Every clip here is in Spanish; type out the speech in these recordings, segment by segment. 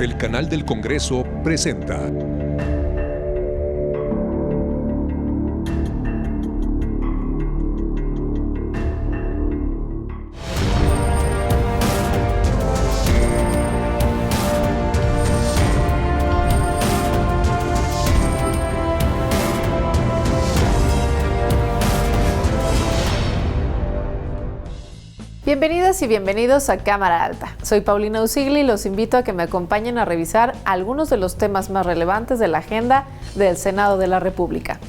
El Canal del Congreso presenta Bienvenidas y bienvenidos a Cámara Alta. Soy Paulina Usigli y los invito a que me acompañen a revisar algunos de los temas más relevantes de la agenda del Senado de la República.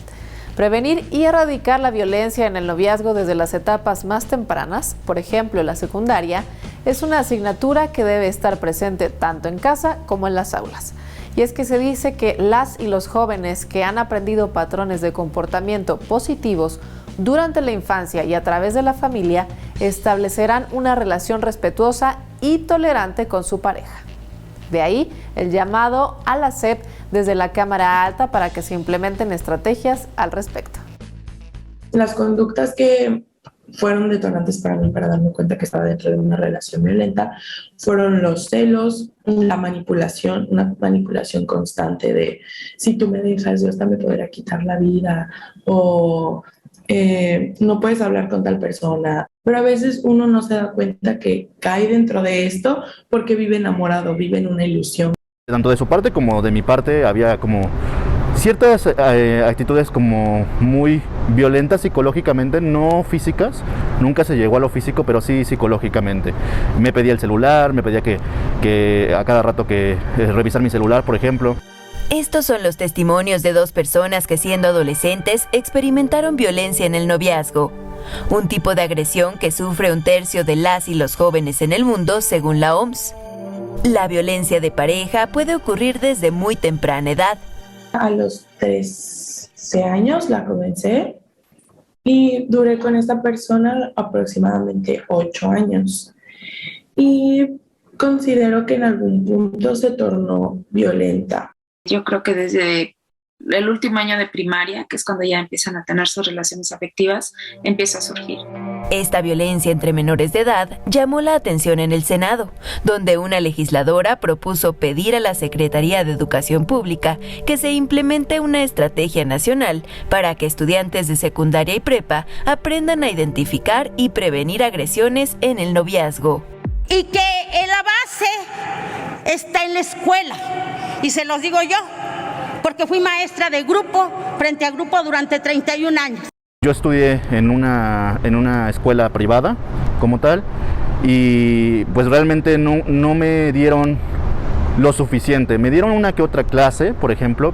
Prevenir y erradicar la violencia en el noviazgo desde las etapas más tempranas, por ejemplo la secundaria, es una asignatura que debe estar presente tanto en casa como en las aulas. Y es que se dice que las y los jóvenes que han aprendido patrones de comportamiento positivos durante la infancia y a través de la familia establecerán una relación respetuosa y tolerante con su pareja. De ahí el llamado a la SEP desde la Cámara Alta para que se implementen estrategias al respecto. Las conductas que fueron detonantes para mí para darme cuenta que estaba dentro de una relación violenta fueron los celos, la manipulación, una manipulación constante de si tú me dejas yo hasta me podrá quitar la vida o no puedes hablar con tal persona, pero a veces uno no se da cuenta que cae dentro de esto porque vive enamorado, vive en una ilusión. Tanto de su parte como de mi parte había como ciertas actitudes como muy violentas psicológicamente, no físicas, nunca se llegó a lo físico, pero sí psicológicamente. Me pedía el celular, me pedía que a cada rato que revisar mi celular, por ejemplo. Estos son los testimonios de dos personas que siendo adolescentes experimentaron violencia en el noviazgo, un tipo de agresión que sufre un tercio de las y los jóvenes en el mundo según la OMS. La violencia de pareja puede ocurrir desde muy temprana edad. A los 13 años la comencé y duré con esta persona aproximadamente 8 años. Y considero que en algún punto se tornó violenta. Yo creo que desde el último año de primaria, que es cuando ya empiezan a tener sus relaciones afectivas, empieza a surgir. Esta violencia entre menores de edad llamó la atención en el Senado, donde una legisladora propuso pedir a la Secretaría de Educación Pública que se implemente una estrategia nacional para que estudiantes de secundaria y prepa aprendan a identificar y prevenir agresiones en el noviazgo. Y que la base está en la escuela. Y se los digo yo, porque fui maestra de grupo, frente a grupo durante 31 años. Yo estudié en una escuela privada como tal y pues realmente no me dieron lo suficiente. Me dieron una que otra clase, por ejemplo,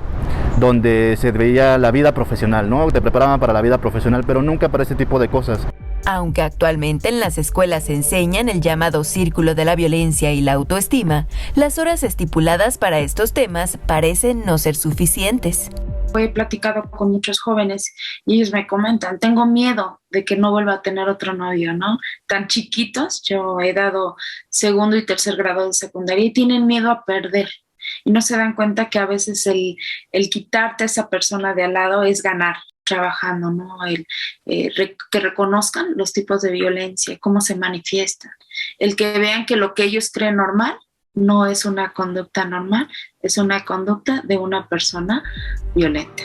donde se veía la vida profesional, ¿no? Te preparaban para la vida profesional, pero nunca para ese tipo de cosas. Aunque actualmente en las escuelas se enseñan el llamado círculo de la violencia y la autoestima, las horas estipuladas para estos temas parecen no ser suficientes. He platicado con muchos jóvenes y ellos me comentan, tengo miedo de que no vuelva a tener otro novio, ¿no? Tan chiquitos, yo he dado segundo y tercer grado de secundaria y tienen miedo a perder. Y no se dan cuenta que a veces el quitarte a esa persona de al lado es ganar. Trabajando, ¿no? Que reconozcan los tipos de violencia, cómo se manifiestan, el que vean que lo que ellos creen normal no es una conducta normal, es una conducta de una persona violenta.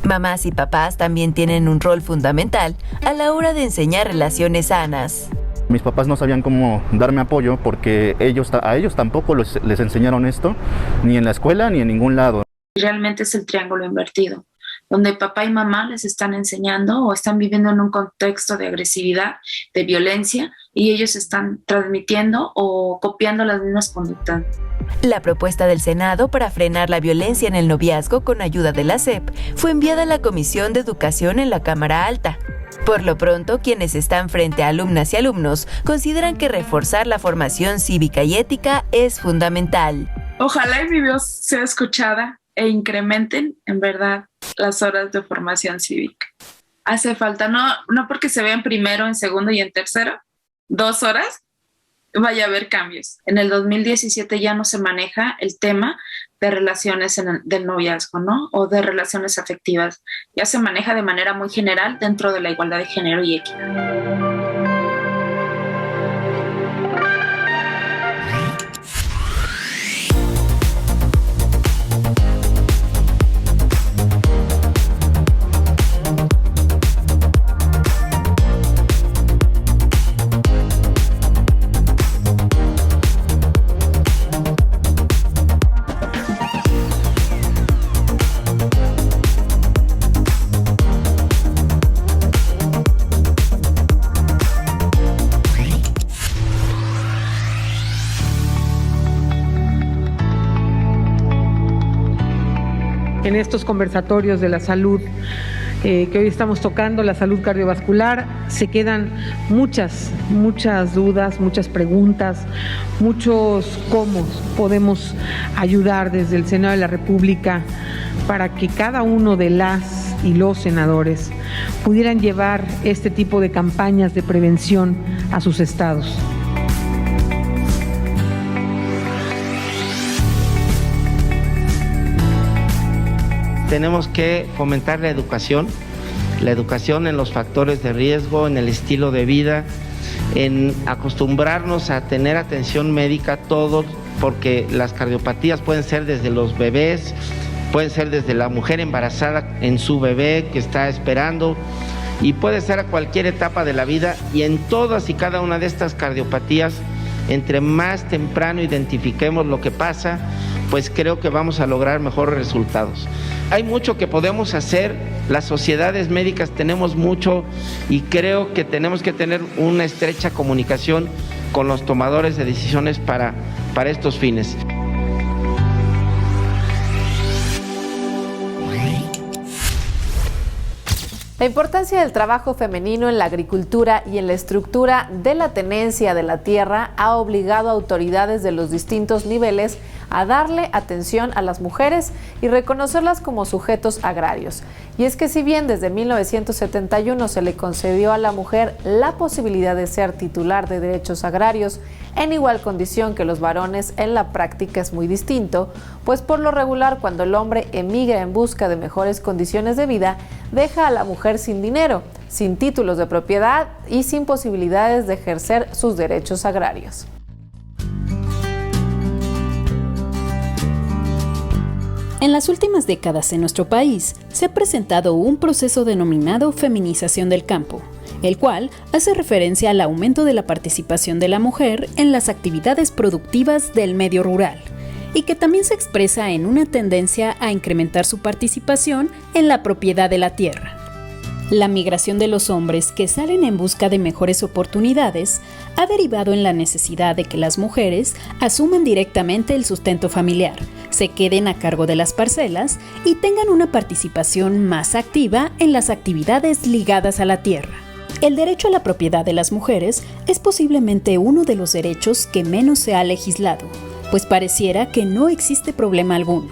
Mamás y papás también tienen un rol fundamental a la hora de enseñar relaciones sanas. Mis papás no sabían cómo darme apoyo porque a ellos tampoco les enseñaron esto, ni en la escuela ni en ningún lado. Realmente es el triángulo invertido, donde papá y mamá les están enseñando o están viviendo en un contexto de agresividad, de violencia, y ellos están transmitiendo o copiando las mismas conductas. La propuesta del Senado para frenar la violencia en el noviazgo con ayuda de la SEP fue enviada a la Comisión de Educación en la Cámara Alta. Por lo pronto, quienes están frente a alumnas y alumnos consideran que reforzar la formación cívica y ética es fundamental. Ojalá mi voz sea escuchada e incrementen, en verdad, las horas de formación cívica. Hace falta, no porque se vean primero, en segundo y en tercero, 2 horas, vaya a haber cambios. En el 2017 ya no se maneja el tema de relaciones del noviazgo, ¿no? O de relaciones afectivas. Ya se maneja de manera muy general dentro de la igualdad de género y equidad. en estos conversatorios de la salud que hoy estamos tocando, la salud cardiovascular, se quedan muchas dudas, muchas preguntas, muchos cómo podemos ayudar desde el Senado de la República para que cada uno de las y los senadores pudieran llevar este tipo de campañas de prevención a sus estados. Tenemos que fomentar la educación en los factores de riesgo, en el estilo de vida, en acostumbrarnos a tener atención médica todos, porque las cardiopatías pueden ser desde los bebés, pueden ser desde la mujer embarazada en su bebé que está esperando, y puede ser a cualquier etapa de la vida, y en todas y cada una de estas cardiopatías, entre más temprano identifiquemos lo que pasa, pues creo que vamos a lograr mejores resultados. Hay mucho que podemos hacer, las sociedades médicas tenemos mucho, y creo que tenemos que tener una estrecha comunicación con los tomadores de decisiones para estos fines. La importancia del trabajo femenino en la agricultura y en la estructura de la tenencia de la tierra ha obligado a autoridades de los distintos niveles a darle atención a las mujeres y reconocerlas como sujetos agrarios. Y es que si bien desde 1971 se le concedió a la mujer la posibilidad de ser titular de derechos agrarios en igual condición que los varones, en la práctica es muy distinto, pues por lo regular cuando el hombre emigra en busca de mejores condiciones de vida, deja a la mujer sin dinero, sin títulos de propiedad y sin posibilidades de ejercer sus derechos agrarios. En las últimas décadas en nuestro país se ha presentado un proceso denominado feminización del campo, el cual hace referencia al aumento de la participación de la mujer en las actividades productivas del medio rural, y que también se expresa en una tendencia a incrementar su participación en la propiedad de la tierra. La migración de los hombres que salen en busca de mejores oportunidades ha derivado en la necesidad de que las mujeres asuman directamente el sustento familiar, se queden a cargo de las parcelas y tengan una participación más activa en las actividades ligadas a la tierra. El derecho a la propiedad de las mujeres es posiblemente uno de los derechos que menos se ha legislado, pues pareciera que no existe problema alguno.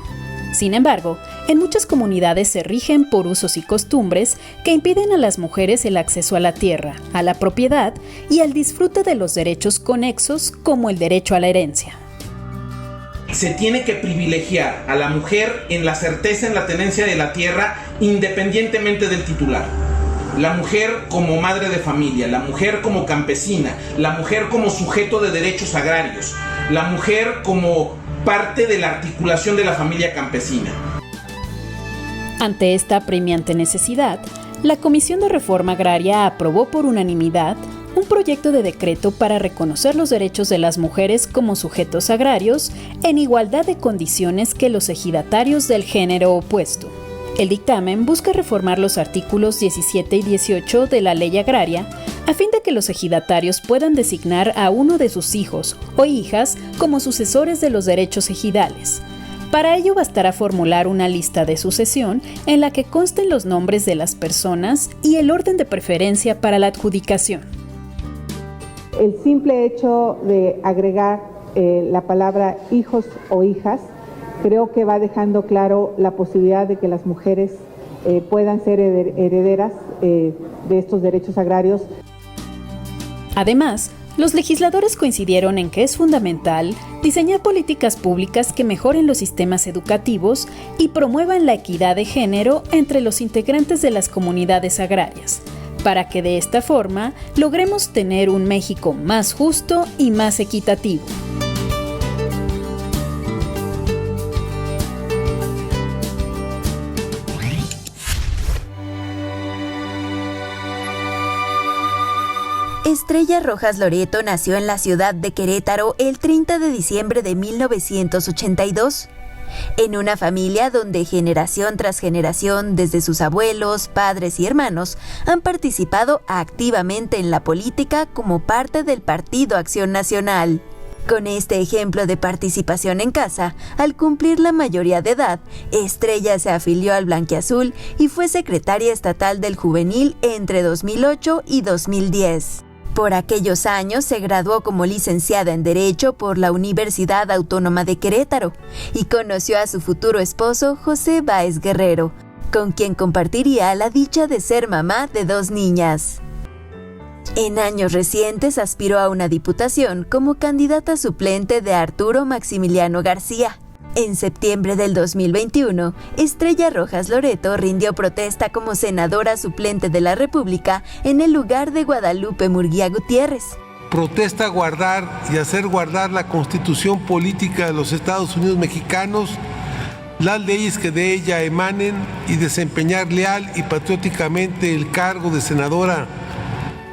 Sin embargo, en muchas comunidades se rigen por usos y costumbres que impiden a las mujeres el acceso a la tierra, a la propiedad y al disfrute de los derechos conexos como el derecho a la herencia. Se tiene que privilegiar a la mujer en la certeza en la tenencia de la tierra independientemente del titular. La mujer como madre de familia, la mujer como campesina, la mujer como sujeto de derechos agrarios, la mujer como parte de la articulación de la familia campesina. Ante esta apremiante necesidad, la Comisión de Reforma Agraria aprobó por unanimidad un proyecto de decreto para reconocer los derechos de las mujeres como sujetos agrarios en igualdad de condiciones que los ejidatarios del género opuesto. El dictamen busca reformar los artículos 17 y 18 de la Ley Agraria a fin de que los ejidatarios puedan designar a uno de sus hijos o hijas como sucesores de los derechos ejidales. Para ello bastará formular una lista de sucesión en la que consten los nombres de las personas y el orden de preferencia para la adjudicación. El simple hecho de agregar la palabra hijos o hijas creo que va dejando claro la posibilidad de que las mujeres puedan ser herederas de estos derechos agrarios. Además, los legisladores coincidieron en que es fundamental diseñar políticas públicas que mejoren los sistemas educativos y promuevan la equidad de género entre los integrantes de las comunidades agrarias, para que de esta forma logremos tener un México más justo y más equitativo. Estrella Rojas Loreto nació en la ciudad de Querétaro el 30 de diciembre de 1982, en una familia donde generación tras generación, desde sus abuelos, padres y hermanos, han participado activamente en la política como parte del Partido Acción Nacional. Con este ejemplo de participación en casa, al cumplir la mayoría de edad, Estrella se afilió al blanquiazul y fue secretaria estatal del juvenil entre 2008 y 2010. Por aquellos años se graduó como licenciada en Derecho por la Universidad Autónoma de Querétaro y conoció a su futuro esposo José Báez Guerrero, con quien compartiría la dicha de ser mamá de 2 niñas. En años recientes aspiró a una diputación como candidata suplente de Arturo Maximiliano García. En septiembre del 2021, Estrella Rojas Loreto rindió protesta como senadora suplente de la República en el lugar de Guadalupe Murguía Gutiérrez. Protesta guardar y hacer guardar la Constitución Política de los Estados Unidos Mexicanos, las leyes que de ella emanen y desempeñar leal y patrióticamente el cargo de senadora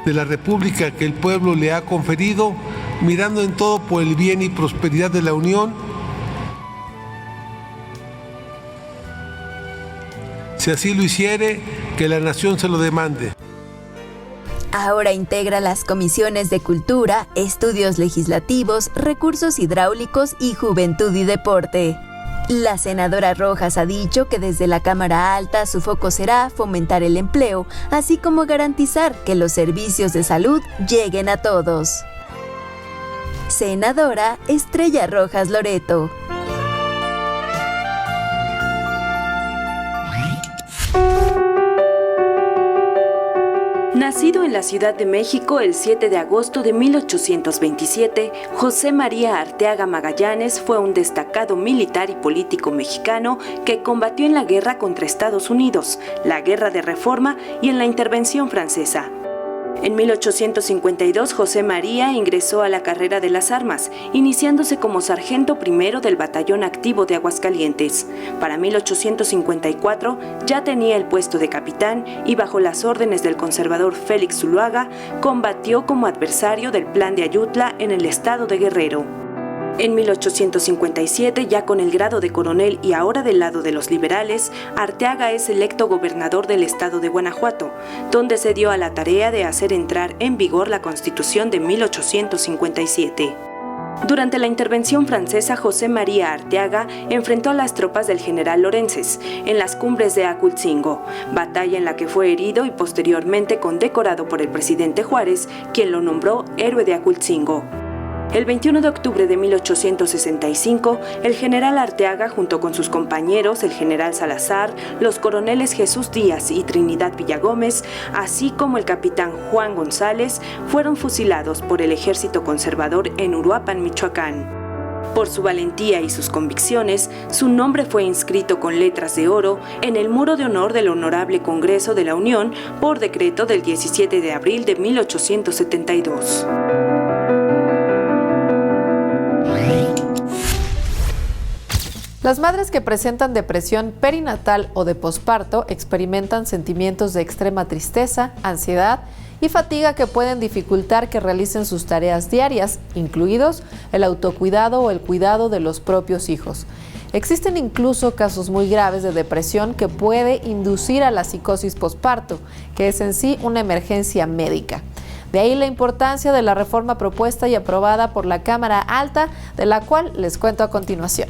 de la República que el pueblo le ha conferido, mirando en todo por el bien y prosperidad de la Unión. Si así lo hiciere, que la nación se lo demande. Ahora integra las comisiones de Cultura, Estudios Legislativos, Recursos Hidráulicos y Juventud y Deporte. La senadora Rojas ha dicho que desde la Cámara Alta su foco será fomentar el empleo, así como garantizar que los servicios de salud lleguen a todos. Senadora Estrella Rojas Loreto. Nacido en la Ciudad de México el 7 de agosto de 1827, José María Arteaga Magallanes fue un destacado militar y político mexicano que combatió en la guerra contra Estados Unidos, la Guerra de Reforma y en la Intervención Francesa. En 1852, José María ingresó a la carrera de las armas, iniciándose como sargento primero del Batallón Activo de Aguascalientes. Para 1854 ya tenía el puesto de capitán y bajo las órdenes del conservador Félix Zuluaga, combatió como adversario del Plan de Ayutla en el estado de Guerrero. En 1857, ya con el grado de coronel y ahora del lado de los liberales, Arteaga es electo gobernador del estado de Guanajuato, donde se dio a la tarea de hacer entrar en vigor la Constitución de 1857. Durante la intervención francesa, José María Arteaga enfrentó a las tropas del general Lorences en las cumbres de Acultzingo, batalla en la que fue herido y posteriormente condecorado por el presidente Juárez, quien lo nombró héroe de Acultzingo. El 21 de octubre de 1865, el general Arteaga, junto con sus compañeros, el general Salazar, los coroneles Jesús Díaz y Trinidad Villagómez, así como el capitán Juan González, fueron fusilados por el ejército conservador en Uruapan, Michoacán. Por su valentía y sus convicciones, su nombre fue inscrito con letras de oro en el muro de honor del Honorable Congreso de la Unión por decreto del 17 de abril de 1872. Las madres que presentan depresión perinatal o de posparto experimentan sentimientos de extrema tristeza, ansiedad y fatiga que pueden dificultar que realicen sus tareas diarias, incluidos el autocuidado o el cuidado de los propios hijos. Existen incluso casos muy graves de depresión que puede inducir a la psicosis posparto, que es en sí una emergencia médica. De ahí la importancia de la reforma propuesta y aprobada por la Cámara Alta, de la cual les cuento a continuación.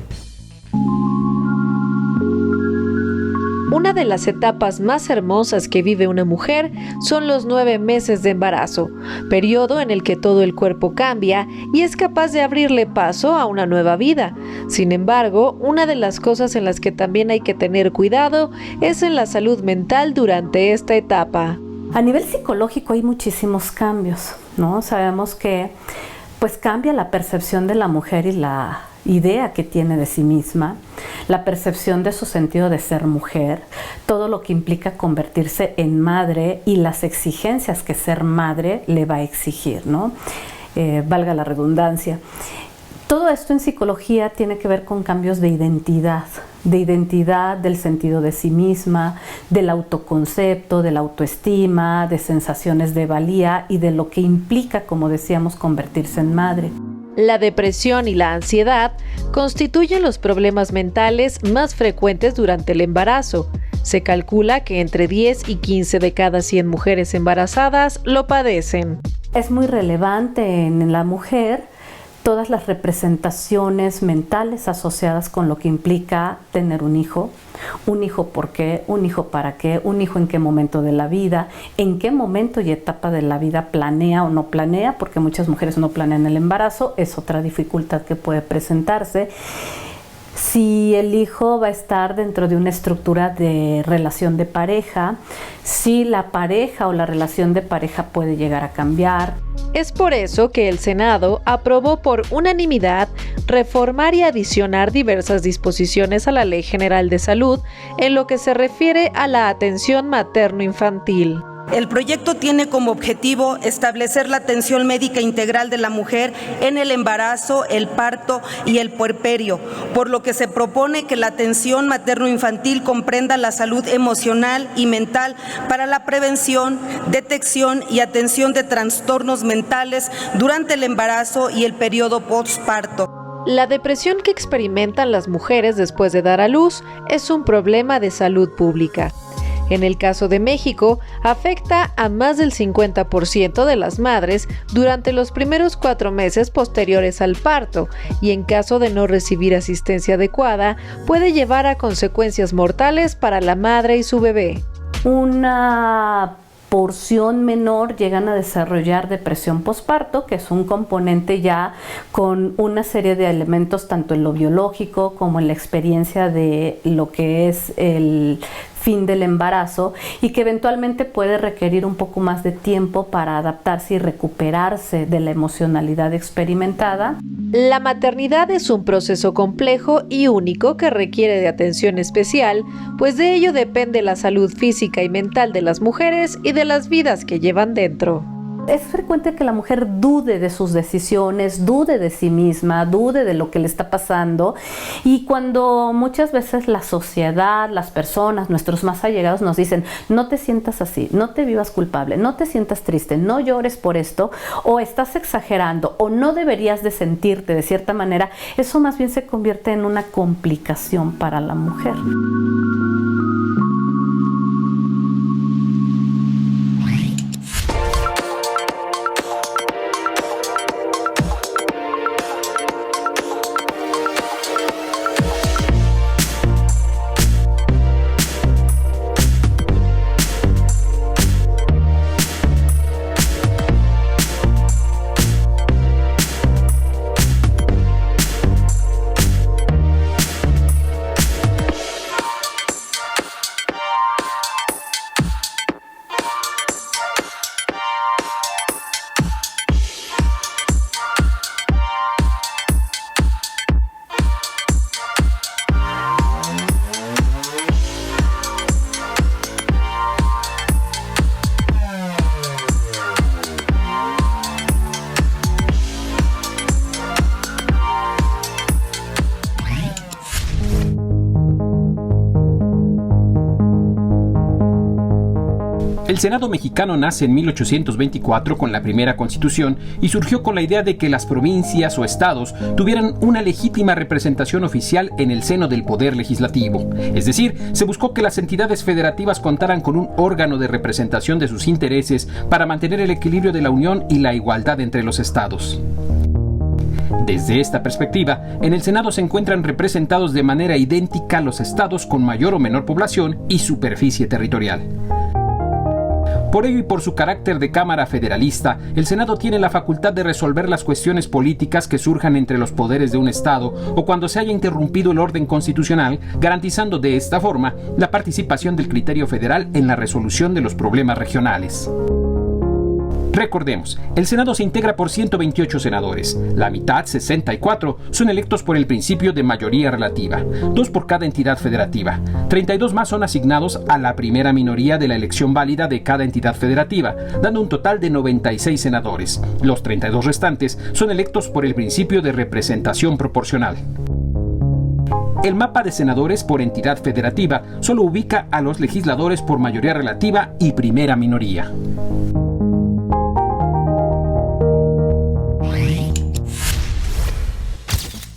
Una de las etapas más hermosas que vive una mujer son los 9 meses de embarazo, periodo en el que todo el cuerpo cambia y es capaz de abrirle paso a una nueva vida. Sin embargo, una de las cosas en las que también hay que tener cuidado es en la salud mental durante esta etapa. A nivel psicológico hay muchísimos cambios, ¿no? Sabemos que pues cambia la percepción de la mujer y la idea que tiene de sí misma, la percepción de su sentido de ser mujer, todo lo que implica convertirse en madre y las exigencias que ser madre le va a exigir, ¿no? Valga la redundancia. Todo esto en psicología tiene que ver con cambios de identidad del sentido de sí misma, del autoconcepto, de la autoestima, de sensaciones de valía y de lo que implica, como decíamos, convertirse en madre. La depresión y la ansiedad constituyen los problemas mentales más frecuentes durante el embarazo. Se calcula que entre 10 y 15 de cada 100 mujeres embarazadas lo padecen. Es muy relevante en la mujer todas las representaciones mentales asociadas con lo que implica tener un hijo por qué, un hijo para qué, un hijo en qué momento de la vida, en qué momento y etapa de la vida planea o no planea, porque muchas mujeres no planean el embarazo, es otra dificultad que puede presentarse. Si el hijo va a estar dentro de una estructura de relación de pareja, si la pareja o la relación de pareja puede llegar a cambiar. Es por eso que el Senado aprobó por unanimidad reformar y adicionar diversas disposiciones a la Ley General de Salud en lo que se refiere a la atención materno-infantil. El proyecto tiene como objetivo establecer la atención médica integral de la mujer en el embarazo, el parto y el puerperio, por lo que se propone que la atención materno-infantil comprenda la salud emocional y mental para la prevención, detección y atención de trastornos mentales durante el embarazo y el periodo postparto. La depresión que experimentan las mujeres después de dar a luz es un problema de salud pública. En el caso de México, afecta a más del 50% de las madres durante los primeros 4 meses posteriores al parto y en caso de no recibir asistencia adecuada, puede llevar a consecuencias mortales para la madre y su bebé. Una porción menor llegan a desarrollar depresión posparto, que es un componente ya con una serie de elementos tanto en lo biológico como en la experiencia de lo que es el fin del embarazo y que eventualmente puede requerir un poco más de tiempo para adaptarse y recuperarse de la emocionalidad experimentada. La maternidad es un proceso complejo y único que requiere de atención especial, pues de ello depende la salud física y mental de las mujeres y de las vidas que llevan dentro. Es frecuente que la mujer dude de sus decisiones, dude de sí misma, dude de lo que le está pasando, y cuando muchas veces la sociedad, las personas, nuestros más allegados nos dicen no te sientas así, no te vivas culpable, no te sientas triste, no llores por esto, o estás exagerando, o no deberías de sentirte de cierta manera, eso más bien se convierte en una complicación para la mujer. El Senado mexicano nace en 1824 con la primera Constitución y surgió con la idea de que las provincias o estados tuvieran una legítima representación oficial en el seno del poder legislativo. Es decir, se buscó que las entidades federativas contaran con un órgano de representación de sus intereses para mantener el equilibrio de la unión y la igualdad entre los estados. Desde esta perspectiva, en el Senado se encuentran representados de manera idéntica los estados con mayor o menor población y superficie territorial. Por ello y por su carácter de Cámara federalista, el Senado tiene la facultad de resolver las cuestiones políticas que surjan entre los poderes de un Estado o cuando se haya interrumpido el orden constitucional, garantizando de esta forma la participación del criterio federal en la resolución de los problemas regionales. Recordemos, el Senado se integra por 128 senadores. La mitad, 64, son electos por el principio de mayoría relativa, 2 por cada entidad federativa. 32 más son asignados a la primera minoría de la elección válida de cada entidad federativa, dando un total de 96 senadores. Los 32 restantes son electos por el principio de representación proporcional. El mapa de senadores por entidad federativa solo ubica a los legisladores por mayoría relativa y primera minoría.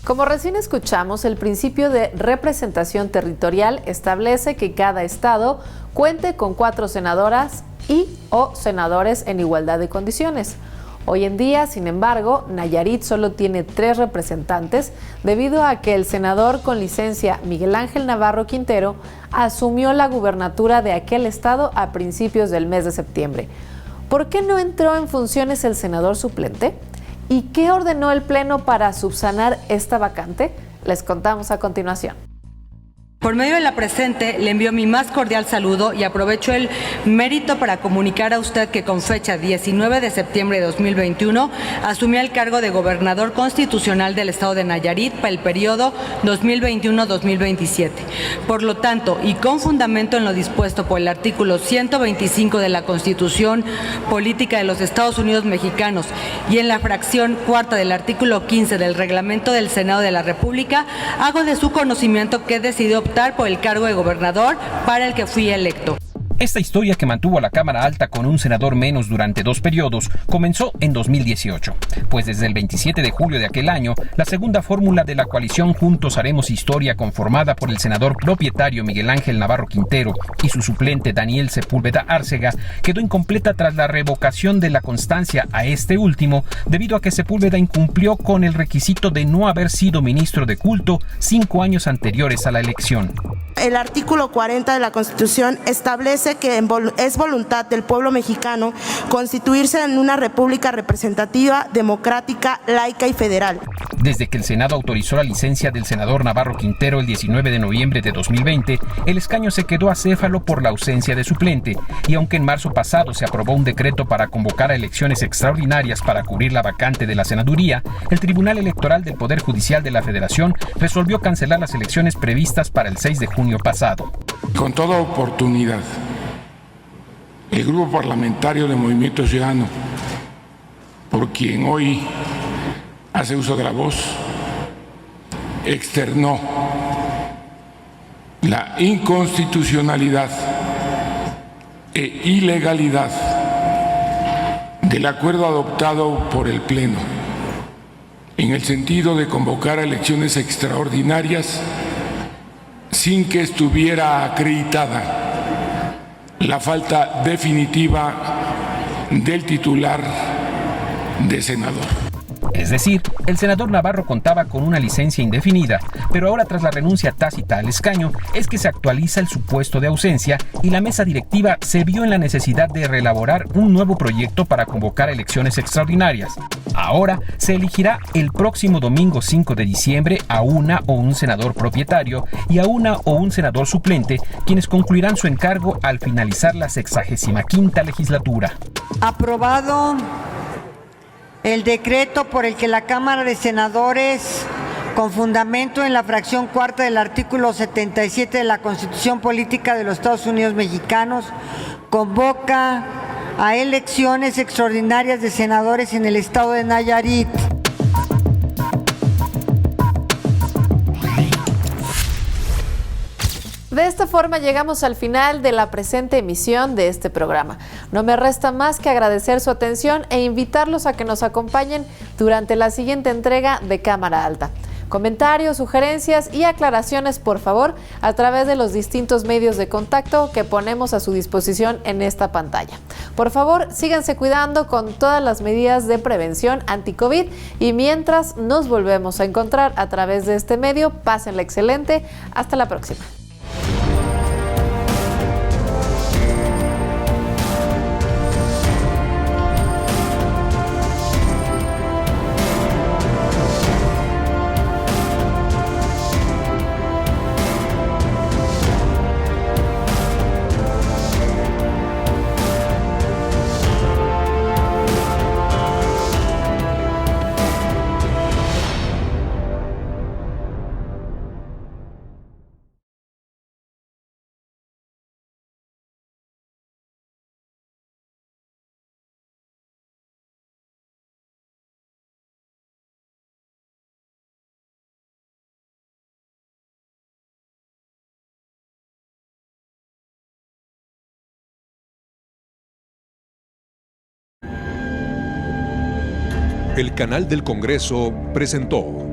Como recién escuchamos, el principio de representación territorial establece que cada estado cuente con 4 senadoras y o senadores en igualdad de condiciones. Hoy en día, sin embargo, Nayarit solo tiene 3 representantes debido a que el senador con licencia Miguel Ángel Navarro Quintero asumió la gubernatura de aquel estado a principios del mes de septiembre. ¿Por qué no entró en funciones el senador suplente? ¿Y qué ordenó el Pleno para subsanar esta vacante? Les contamos a continuación. Por medio de la presente, le envío mi más cordial saludo y aprovecho el mérito para comunicar a usted que con fecha 19 de septiembre de 2021 asumí el cargo de gobernador constitucional del estado de Nayarit para el periodo 2021-2027. Por lo tanto, y con fundamento en lo dispuesto por el artículo 125 de la Constitución Política de los Estados Unidos Mexicanos y en la fracción cuarta del artículo 15 del Reglamento del Senado de la República, hago de su conocimiento que he decidido optar por el cargo de gobernador para el que fui electo. Esta historia, que mantuvo a la Cámara Alta con un senador menos durante 2 periodos, comenzó en 2018, pues desde el 27 de julio de aquel año, la segunda fórmula de la coalición Juntos Haremos Historia, conformada por el senador propietario Miguel Ángel Navarro Quintero y su suplente Daniel Sepúlveda Árcega, quedó incompleta tras la revocación de la constancia a este último, debido a que Sepúlveda incumplió con el requisito de no haber sido ministro de culto 5 años anteriores a la elección. El artículo 40 de la Constitución establece que es voluntad del pueblo mexicano constituirse en una república representativa, democrática, laica y federal. Desde que el Senado autorizó la licencia del senador Navarro Quintero el 19 de noviembre de 2020, el escaño se quedó acéfalo por la ausencia de suplente, y aunque en marzo pasado se aprobó un decreto para convocar a elecciones extraordinarias para cubrir la vacante de la senaduría, el Tribunal Electoral del Poder Judicial de la Federación resolvió cancelar las elecciones previstas para el 6 de junio pasado. Con toda oportunidad, el Grupo Parlamentario de Movimiento Ciudadano, por quien hoy hace uso de la voz, externó la inconstitucionalidad e ilegalidad del acuerdo adoptado por el Pleno, en el sentido de convocar a elecciones extraordinarias sin que estuviera acreditada la falta definitiva del titular de senador. Es decir, el senador Navarro contaba con una licencia indefinida, pero ahora, tras la renuncia tácita al escaño, es que se actualiza el supuesto de ausencia y la mesa directiva se vio en la necesidad de reelaborar un nuevo proyecto para convocar elecciones extraordinarias. Ahora se elegirá el próximo domingo 5 de diciembre a una o un senador propietario y a una o un senador suplente, quienes concluirán su encargo al finalizar la 65ª legislatura. Aprobado el decreto por el que la Cámara de Senadores, con fundamento en la fracción cuarta del artículo 77 de la Constitución Política de los Estados Unidos Mexicanos, convoca a elecciones extraordinarias de senadores en el estado de Nayarit. De esta forma llegamos al final de la presente emisión de este programa. No me resta más que agradecer su atención e invitarlos a que nos acompañen durante la siguiente entrega de Cámara Alta. Comentarios, sugerencias y aclaraciones, por favor, a través de los distintos medios de contacto que ponemos a su disposición en esta pantalla. Por favor, síganse cuidando con todas las medidas de prevención anti-COVID y mientras nos volvemos a encontrar a través de este medio, pásenla excelente. Hasta la próxima. El canal del Congreso presentó